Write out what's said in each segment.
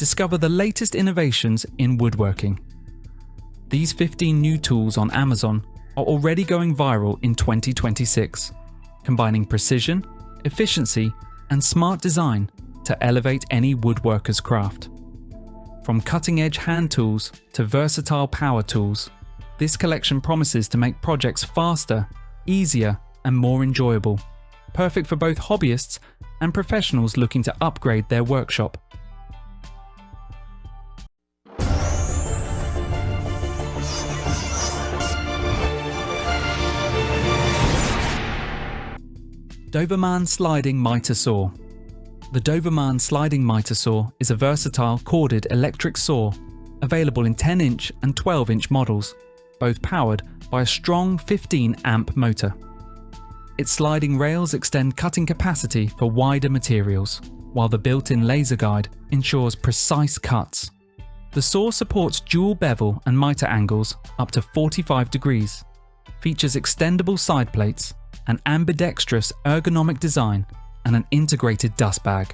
discover the latest innovations in woodworking. These 15 new tools on Amazon are already going viral in 2026, combining precision, efficiency, and smart design to elevate any woodworker's craft. From cutting-edge hand tools to versatile power tools, this collection promises to make projects faster, easier, and more enjoyable, perfect for both hobbyists and professionals looking to upgrade their workshop. DOVAMAN Sliding Miter Saw. The DOVAMAN Sliding Miter Saw is a versatile corded electric saw available in 10-inch and 12-inch models, both powered by a strong 15-amp motor. Its sliding rails extend cutting capacity for wider materials, while the built-in laser guide ensures precise cuts. The saw supports dual bevel and miter angles up to 45 degrees, features extendable side plates, an ambidextrous ergonomic design, and an integrated dust bag.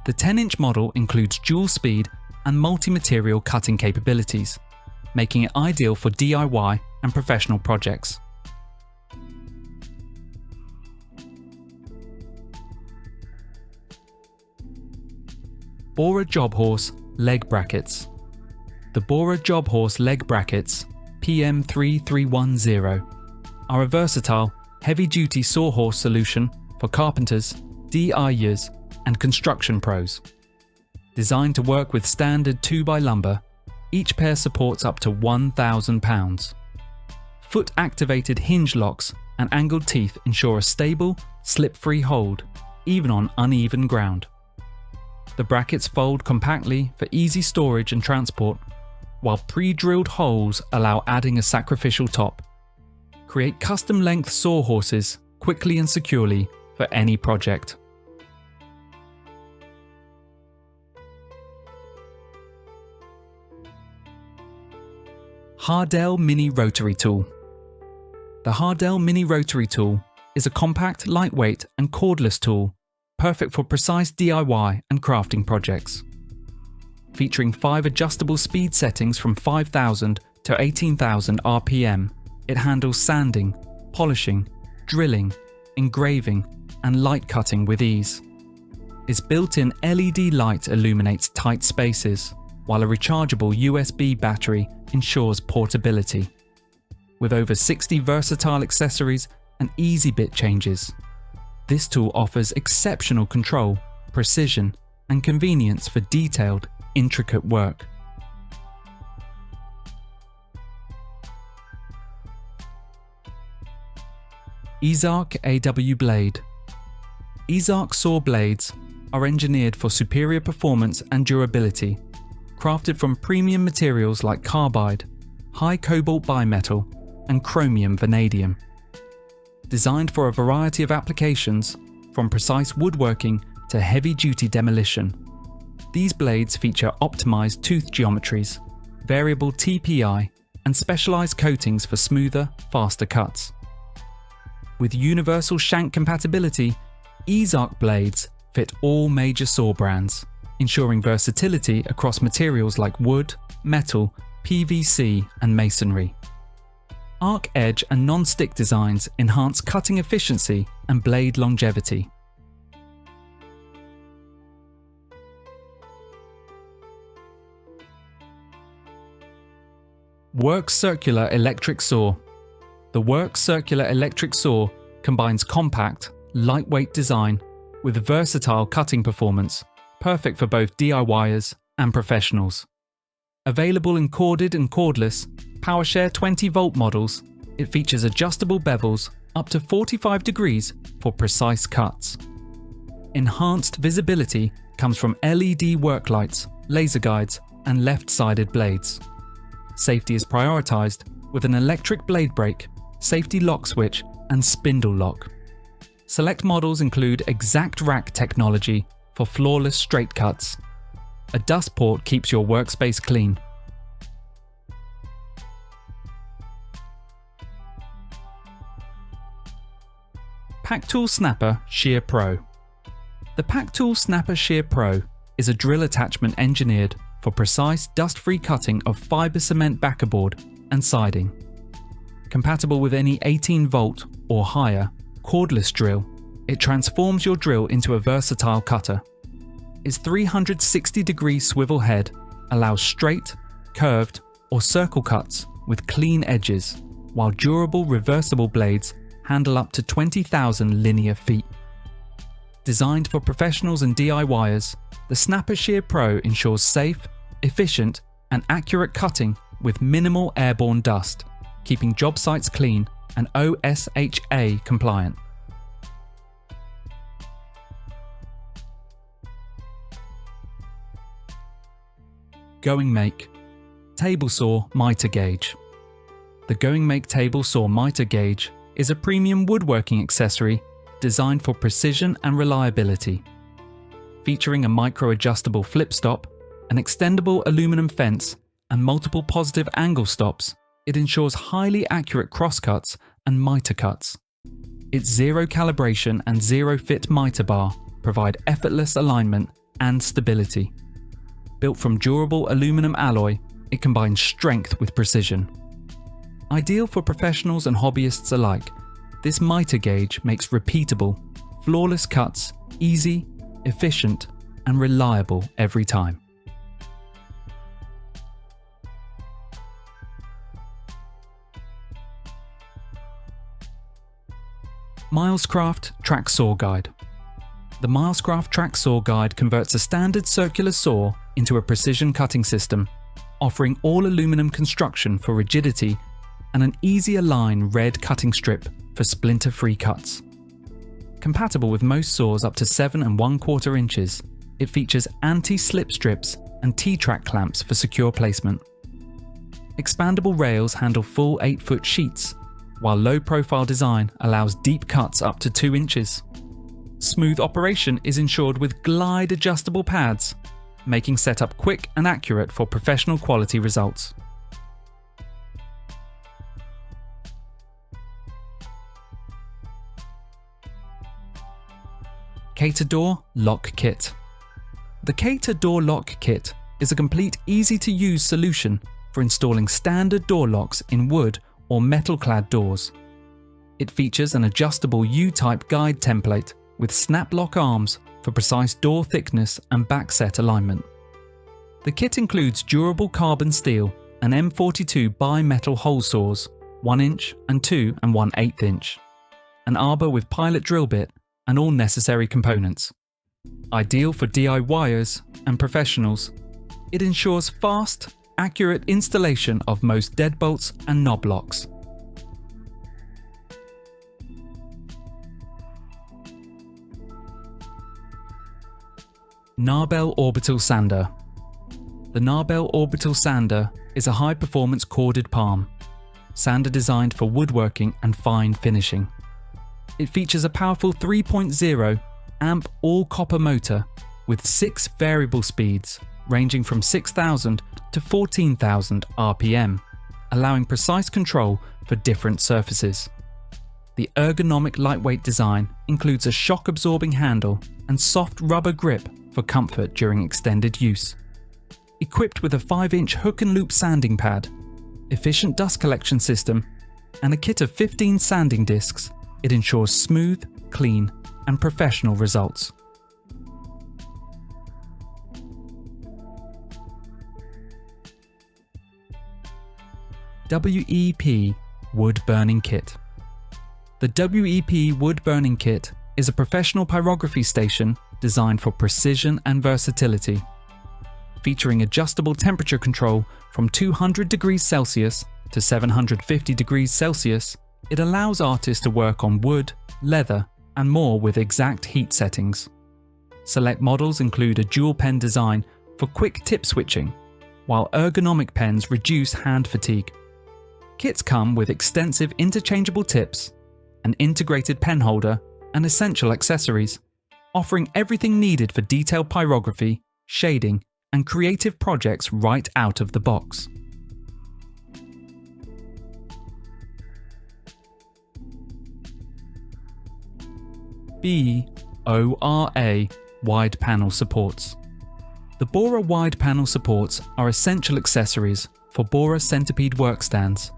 The 10-inch model includes dual speed and multi-material cutting capabilities, making it ideal for DIY and professional projects. BORA Jobhorse Leg Brackets. The BORA Jobhorse Leg Brackets PM3310 are a versatile, heavy-duty sawhorse solution for carpenters, DIYers, and construction pros. Designed to work with standard 2x lumber, each pair supports up to 1,000 pounds. Foot-activated hinge locks and angled teeth ensure a stable, slip-free hold, even on uneven ground. The brackets fold compactly for easy storage and transport, while pre-drilled holes allow adding a sacrificial top. Create custom-length sawhorses quickly and securely for any project. HARDELL Mini Rotary Tool. The HARDELL Mini Rotary Tool is a compact, lightweight, and cordless tool perfect for precise DIY and crafting projects. Featuring 5 adjustable speed settings from 5,000 to 18,000 RPM, it handles sanding, polishing, drilling, engraving, and light cutting with ease. Its built-in LED light illuminates tight spaces, while a rechargeable USB battery ensures portability. With over 60 versatile accessories and easy bit changes, this tool offers exceptional control, precision, and convenience for detailed, intricate work. EZARC AW Blade. EZARC saw blades are engineered for superior performance and durability, crafted from premium materials like carbide, high cobalt bimetal, and chromium vanadium. Designed for a variety of applications, from precise woodworking to heavy-duty demolition, these blades feature optimized tooth geometries, variable TPI, and specialized coatings for smoother, faster cuts. With universal shank compatibility, EZARC blades fit all major saw brands, ensuring versatility across materials like wood, metal, PVC, and masonry. Arc edge and non-stick designs enhance cutting efficiency and blade longevity. WORX Circular Electric Saw. The WORX Circular Electric Saw combines compact, lightweight design with versatile cutting performance, perfect for both DIYers and professionals. Available in corded and cordless, PowerShare 20-volt models, it features adjustable bevels up to 45 degrees for precise cuts. Enhanced visibility comes from LED work lights, laser guides, and left-sided blades. Safety is prioritized with an electric blade brake, safety lock switch, and spindle lock. Select models include exact rack technology for flawless straight cuts. A dust port keeps your workspace clean. PacTool Snapper Shear Pro. The PacTool Snapper Shear Pro is a drill attachment engineered for precise dust-free cutting of fibre cement backerboard and siding. Compatible with any 18-volt or higher cordless drill, it transforms your drill into a versatile cutter. Its 360-degree swivel head allows straight, curved, or circle cuts with clean edges, while durable reversible blades handle up to 20,000 linear feet. Designed for professionals and DIYers, the Snapper Shear Pro ensures safe, efficient, and accurate cutting with minimal airborne dust, keeping job sites clean and OSHA compliant. GOINGMAKE Table Saw Miter Gauge. The GOINGMAKE Table Saw Miter Gauge is a premium woodworking accessory designed for precision and reliability. Featuring a micro-adjustable flip stop, an extendable aluminum fence, and multiple positive angle stops, it ensures highly accurate crosscuts and miter cuts. Its zero calibration and zero fit miter bar provide effortless alignment and stability. Built from durable aluminum alloy, it combines strength with precision. Ideal for professionals and hobbyists alike, this miter gauge makes repeatable, flawless cuts easy, efficient, and reliable every time. Milescraft Track Saw Guide. The Milescraft Track Saw Guide converts a standard circular saw into a precision cutting system, offering all aluminum construction for rigidity and an easy-align red cutting strip for splinter-free cuts. Compatible with most saws up to 7 1/4 inches, it features anti-slip strips and T-track clamps for secure placement. Expandable rails handle full 8-foot sheets, while low-profile design allows deep cuts up to 2 inches. Smooth operation is ensured with glide adjustable pads, making setup quick and accurate for professional quality results. KATA Door Lock Kit. The KATA Door Lock Kit is a complete, easy-to-use solution for installing standard door locks in wood or metal-clad doors. It features an adjustable U-type guide template with snap lock arms for precise door thickness and backset alignment. The kit includes durable carbon steel and M42 bi-metal hole saws, 1 inch and 2 1/8 inch, an arbor with pilot drill bit, and all necessary components. Ideal for DIYers and professionals, it ensures fast, accurate installation of most deadbolts and knob locks. NARBELL Orbital Sander. The NARBELL Orbital Sander is a high-performance corded palm sander designed for woodworking and fine finishing. It features a powerful 3.0 amp all-copper motor with 6 variable speeds ranging from 6,000 to 14,000 RPM, allowing precise control for different surfaces. The ergonomic lightweight design includes a shock-absorbing handle and soft rubber grip for comfort during extended use. Equipped with a 5-inch hook and loop sanding pad, efficient dust collection system, and a kit of 15 sanding discs, it ensures smooth, clean, and professional results. WEP Wood Burning Kit. The WEP Wood Burning Kit is a professional pyrography station designed for precision and versatility. Featuring adjustable temperature control from 200 degrees Celsius to 750 degrees Celsius, it allows artists to work on wood, leather, and more with exact heat settings. Select models include a dual pen design for quick tip switching, while ergonomic pens reduce hand fatigue. Kits come with extensive interchangeable tips, an integrated pen holder, and essential accessories, offering everything needed for detailed pyrography, shading, and creative projects right out of the box. BORA Wide Panel Supports. The BORA wide panel supports are essential accessories for BORA centipede work stands,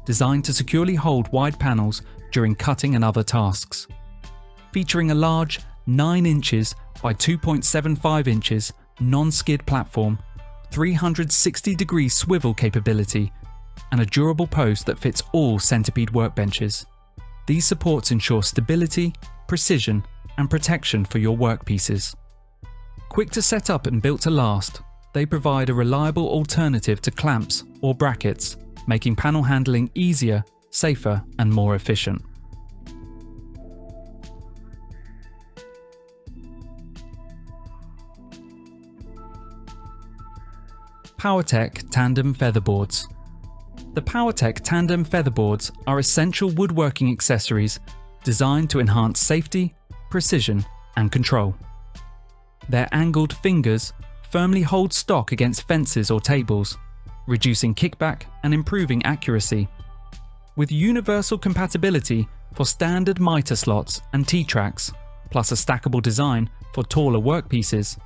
designed to securely hold wide panels during cutting and other tasks. Featuring a large 9 inches by 2.75 inches non-skid platform, 360-degree swivel capability, and a durable post that fits all centipede workbenches. These supports ensure stability, precision, and protection for your workpieces. Quick to set up and built to last, they provide a reliable alternative to clamps or brackets, making panel handling easier, safer, and more efficient. POWERTEC Tandem Featherboards. The POWERTEC Tandem Featherboards are essential woodworking accessories designed to enhance safety, precision, and control. Their angled fingers firmly hold stock against fences or tables, reducing kickback and improving accuracy. With universal compatibility for standard mitre slots and T-tracks, plus a stackable design for taller workpieces,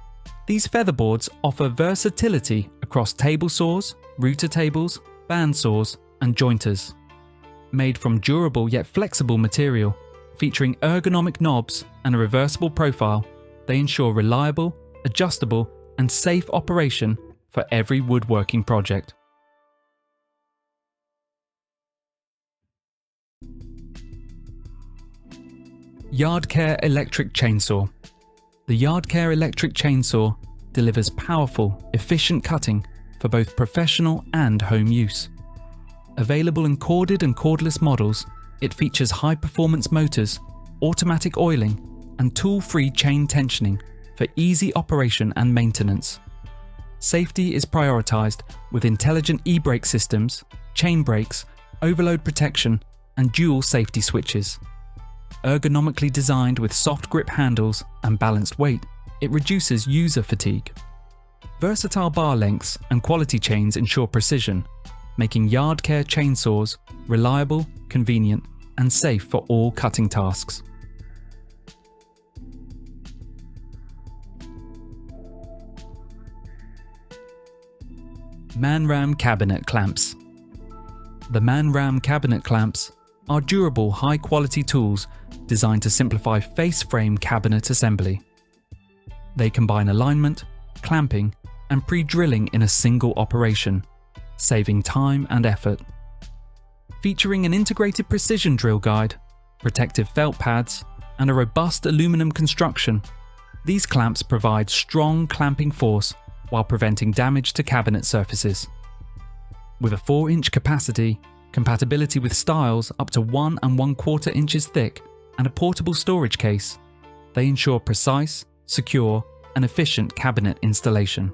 these featherboards offer versatility across table saws, router tables, bandsaws, and jointers. Made from durable yet flexible material, featuring ergonomic knobs and a reversible profile, they ensure reliable, adjustable, and safe operation for every woodworking project. YARDCARE Electric Chainsaw. The YARDCARE electric chainsaw delivers powerful, efficient cutting for both professional and home use. Available in corded and cordless models, it features high-performance motors, automatic oiling, and tool-free chain tensioning for easy operation and maintenance. Safety is prioritized with intelligent e-brake systems, chain brakes, overload protection, and dual safety switches. Ergonomically designed with soft grip handles and balanced weight, it reduces user fatigue. Versatile bar lengths and quality chains ensure precision, making YARDCARE chainsaws reliable, convenient, and safe for all cutting tasks. MANRAM Cabinet Clamps. The MANRAM cabinet clamps are durable, high-quality tools designed to simplify face frame cabinet assembly. They combine alignment, clamping, and pre-drilling in a single operation, saving time and effort. Featuring an integrated precision drill guide, protective felt pads, and a robust aluminum construction, these clamps provide strong clamping force while preventing damage to cabinet surfaces. With a 4-inch capacity, compatibility with styles up to 1 1/4 inches thick, and a portable storage case, they ensure precise, secure, and efficient cabinet installation.